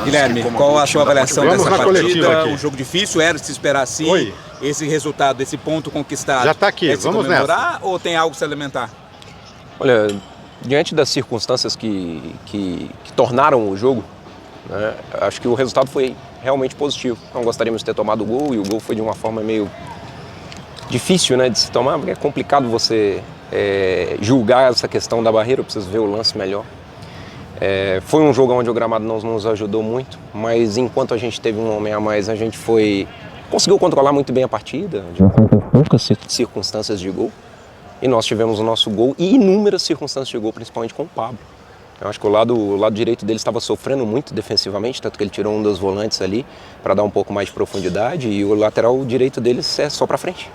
Guilherme, qual a sua avaliação dessa partida? Um jogo difícil, era de se esperar assim. Oi. Esse resultado, esse ponto conquistado. Já está aqui, é de se vamos comemorar, nessa. ou tem algo a se alimentar? Olha, diante das circunstâncias que tornaram o jogo, né, acho que o resultado foi realmente positivo. Não gostaríamos de ter tomado o gol, e o gol foi de uma forma meio difícil, né, de se tomar, porque é complicado você julgar essa questão da barreira. Eu preciso ver o lance melhor. Foi um jogo onde o gramado não nos ajudou muito, mas enquanto a gente teve um homem a mais, a gente conseguiu controlar muito bem a partida, de poucas circunstâncias de gol, e nós tivemos o nosso gol e inúmeras circunstâncias de gol, principalmente com o Pablo. Eu acho que o lado direito dele estava sofrendo muito defensivamente, tanto que ele tirou um dos volantes ali para dar um pouco mais de profundidade, e o lateral direito dele é só para frente.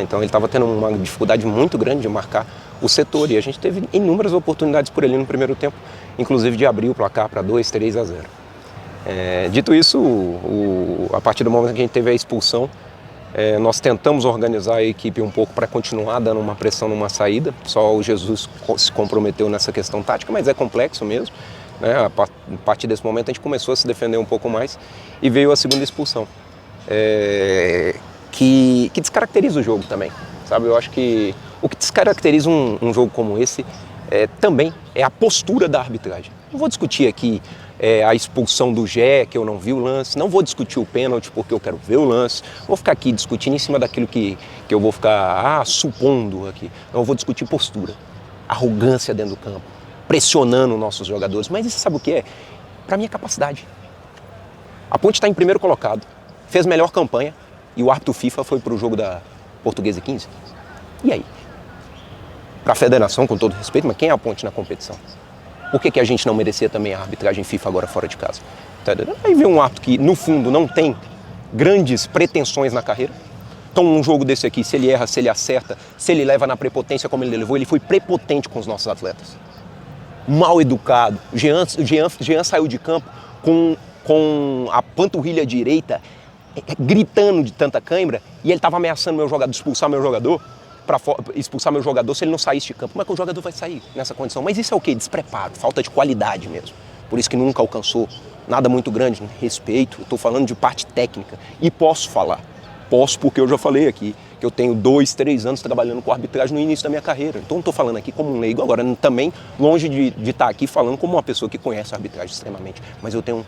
Então ele estava tendo uma dificuldade muito grande de marcar o setor, e a gente teve inúmeras oportunidades por ali no primeiro tempo, inclusive de abrir o placar para 2-3-0. Dito isso, a partir do momento que a gente teve a expulsão, nós tentamos organizar a equipe um pouco para continuar dando uma pressão numa saída. Só o Jesus se comprometeu nessa questão tática, mas é complexo mesmo, né? A partir desse momento a gente começou a se defender um pouco mais, e veio a segunda expulsão, que descaracteriza o jogo também, sabe? Eu acho que o que descaracteriza um jogo como esse também é a postura da arbitragem. Não vou discutir aqui a expulsão do Gé, que eu não vi o lance, não vou discutir o pênalti porque eu quero ver o lance, vou ficar aqui discutindo em cima daquilo que eu vou ficar supondo aqui. Não, eu vou discutir postura, arrogância dentro do campo, pressionando nossos jogadores. Mas isso sabe o que é? Para mim é capacidade. A Ponte está em primeiro colocado, fez melhor campanha, e o árbitro FIFA foi para o jogo da Portuguesa 15. E aí? Para a federação, com todo respeito, mas quem é a Ponte na competição? Por que a gente não merecia também a arbitragem FIFA agora fora de casa? Aí vem um árbitro que, no fundo, não tem grandes pretensões na carreira. Então, um jogo desse aqui, se ele erra, se ele acerta, se ele leva na prepotência como ele levou, ele foi prepotente com os nossos atletas. Mal educado. Jean saiu de campo com a panturrilha direita gritando de tanta cãibra, e ele estava ameaçando meu jogador, expulsar meu jogador se ele não saísse de campo. Como é que o jogador vai sair nessa condição? Mas isso é o quê? Despreparo, falta de qualidade mesmo. Por isso que nunca alcançou nada muito grande, respeito. Estou falando de parte técnica. E posso falar. Posso, porque eu já falei aqui que eu tenho 2, 3 anos trabalhando com arbitragem no início da minha carreira. Então não estou falando aqui como um leigo, agora também longe de estar aqui falando como uma pessoa que conhece a arbitragem extremamente. Mas eu tenho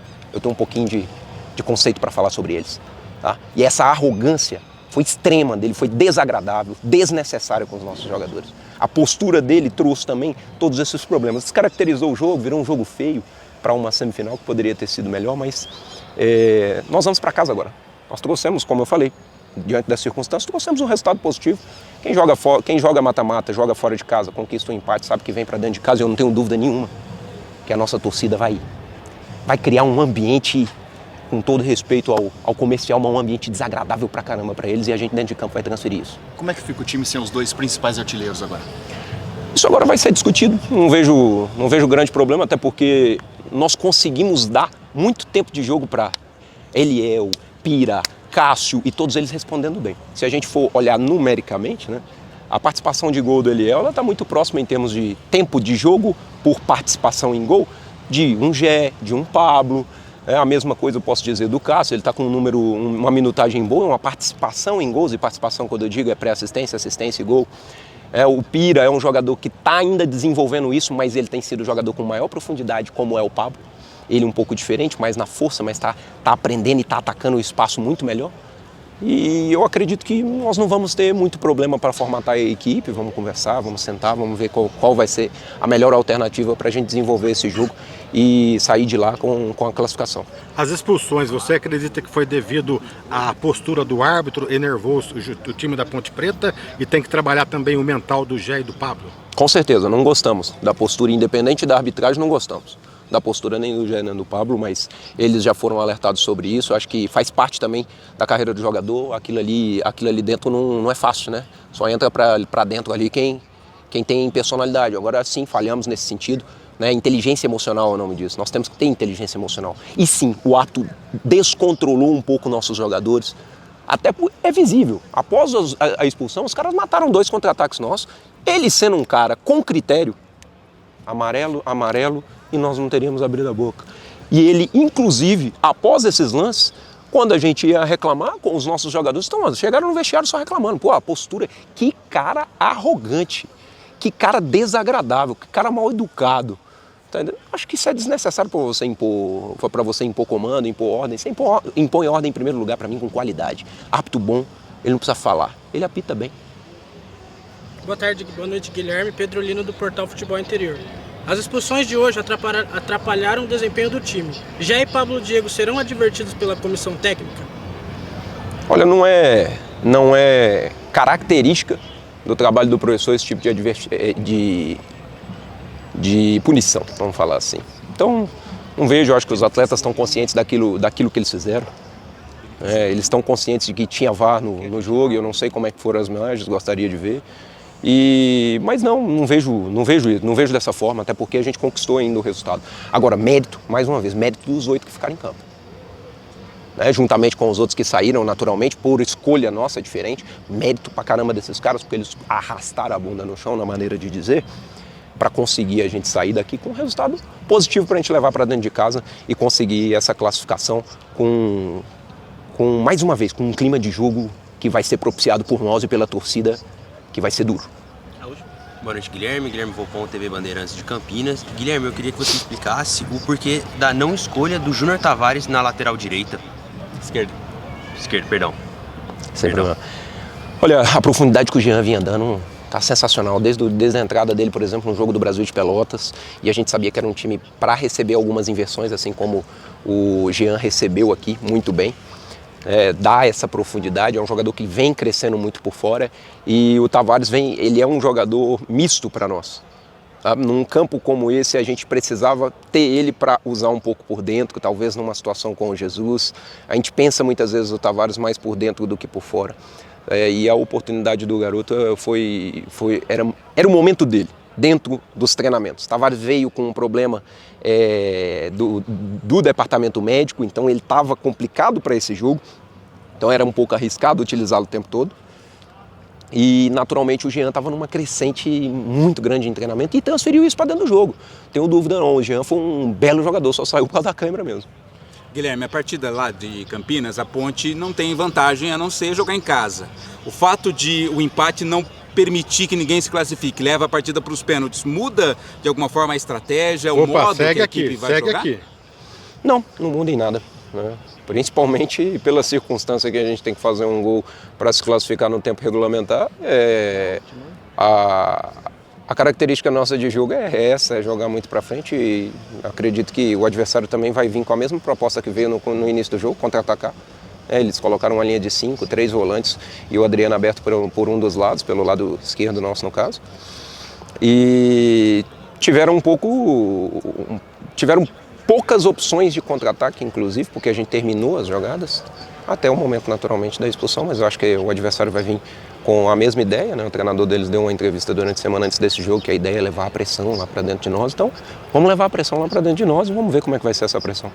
um pouquinho de conceito para falar sobre eles. Tá? E essa arrogância foi extrema dele, foi desagradável, desnecessária com os nossos jogadores. A postura dele trouxe também todos esses problemas. Descaracterizou o jogo, virou um jogo feio para uma semifinal que poderia ter sido melhor, mas nós vamos para casa agora. Nós trouxemos, como eu falei, diante das circunstâncias, trouxemos um resultado positivo. Quem joga mata-mata, joga fora de casa, conquista um empate, sabe que vem para dentro de casa, e eu não tenho dúvida nenhuma que a nossa torcida vai criar um ambiente, com todo respeito ao comercial, um ambiente desagradável pra caramba pra eles, e a gente dentro de campo vai transferir isso. Como é que fica o time sem os 2 principais artilheiros agora? Isso agora vai ser discutido, não vejo grande problema, até porque nós conseguimos dar muito tempo de jogo para Eliel, Pira, Cássio, e todos eles respondendo bem. Se a gente for olhar numericamente, né, a participação de gol do Eliel está muito próxima em termos de tempo de jogo por participação em gol de um Gé, de um Pablo. A mesma coisa eu posso dizer do Cássio, ele está com uma minutagem boa, uma participação em gols, e participação, quando eu digo, é pré-assistência, assistência e gol. O Pira é um jogador que está ainda desenvolvendo isso, mas ele tem sido o jogador com maior profundidade, como é o Pablo. Ele um pouco diferente, mais na força, mas está aprendendo e está atacando o espaço muito melhor. E eu acredito que nós não vamos ter muito problema para formatar a equipe. Vamos conversar, vamos sentar, vamos ver qual vai ser a melhor alternativa para a gente desenvolver esse jogo e sair de lá com a classificação. As expulsões, você acredita que foi devido à postura do árbitro, enervou o time da Ponte Preta, e tem que trabalhar também o mental do Gé e do Pablo? Com certeza, não gostamos da postura, independente da arbitragem, não gostamos da postura nem do Gé nem do Pablo, mas eles já foram alertados sobre isso. Acho que faz parte também da carreira do jogador. Aquilo ali dentro não é fácil, né? Só entra para dentro ali quem tem personalidade. Agora sim, falhamos nesse sentido, né? Inteligência emocional é o nome disso. Nós temos que ter inteligência emocional. E sim, o ato descontrolou um pouco nossos jogadores. Até é visível. Após a expulsão, os caras mataram 2 contra-ataques nossos. Ele sendo um cara com critério, amarelo, e nós não teríamos abrido a boca. E ele, inclusive, após esses lances, quando a gente ia reclamar com os nossos jogadores, então, chegaram no vestiário só reclamando. Pô, a postura, que cara arrogante, que cara desagradável, que cara mal educado. Tá entendendo? Acho que isso é desnecessário para você impor comando, impor ordem. Você impõe ordem em primeiro lugar para mim com qualidade. Árbitro bom, ele não precisa falar, ele apita bem. Boa tarde, boa noite, Guilherme. Pedro Lino do Portal Futebol Interior. As expulsões de hoje atrapalharam o desempenho do time. Jé e Pablo Diego serão advertidos pela comissão técnica? Olha, não é característica do trabalho do professor esse tipo de punição, vamos falar assim. Então, não vejo, acho que os atletas estão conscientes daquilo que eles fizeram. Eles estão conscientes de que tinha VAR no jogo, eu não sei como é que foram as imagens, gostaria de ver. Mas não vejo dessa forma, até porque a gente conquistou ainda o resultado. Agora, mérito, mais uma vez, mérito dos 8 que ficaram em campo. Juntamente com os outros que saíram naturalmente, por escolha nossa diferente, mérito pra caramba desses caras, porque eles arrastaram a bunda no chão, na maneira de dizer, para conseguir a gente sair daqui com um resultado positivo para a gente levar para dentro de casa e conseguir essa classificação com, mais uma vez, com um clima de jogo que vai ser propiciado por nós e pela torcida, que vai ser duro. Boa noite, Guilherme. Guilherme Volpon, TV Bandeirantes de Campinas. Guilherme, eu queria que você explicasse o porquê da não escolha do Júnior Tavares na lateral direita. Esquerda, perdão. Sem problema. Olha, a profundidade que o Jean vinha dando tá sensacional. Desde a entrada dele, por exemplo, no jogo do Brasil de Pelotas, e a gente sabia que era um time para receber algumas inversões, assim como o Jean recebeu aqui muito bem. Dá essa profundidade, é um jogador que vem crescendo muito por fora, e o Tavares ele é um jogador misto para nós. Sabe? Num campo como esse a gente precisava ter ele para usar um pouco por dentro, talvez numa situação com o Jesus. A gente pensa muitas vezes o Tavares mais por dentro do que por fora. E a oportunidade do garoto era o momento dele, dentro dos treinamentos. Tavares veio com um problema do departamento médico, então ele estava complicado para esse jogo, então era um pouco arriscado utilizá-lo o tempo todo. E naturalmente o Jean estava numa crescente muito grande em treinamento e transferiu isso para dentro do jogo. Tenho dúvida não, o Jean foi um belo jogador, só saiu por causa da câmera mesmo. Guilherme, a partida lá de Campinas, a Ponte não tem vantagem a não ser jogar em casa. O fato de o empate não permitir que ninguém se classifique, leva a partida para os pênaltis, muda de alguma forma a estratégia, o modo que a equipe vai jogar? Não muda em nada, né? Principalmente pela circunstância que a gente tem que fazer um gol para se classificar no tempo regulamentar. A característica nossa de jogo é essa, é jogar muito para frente, e acredito que o adversário também vai vir com a mesma proposta que veio no início do jogo, contra-atacar. Eles colocaram uma linha de 5, 3 volantes e o Adriano aberto por um dos lados, pelo lado esquerdo nosso no caso. E tiveram poucas opções de contra-ataque, inclusive, porque a gente terminou as jogadas até o momento naturalmente da expulsão, mas eu acho que o adversário vai vir com a mesma ideia, né? O treinador deles deu uma entrevista durante a semana antes desse jogo, que a ideia é levar a pressão lá para dentro de nós. Então, vamos levar a pressão lá para dentro de nós e vamos ver como é que vai ser essa pressão.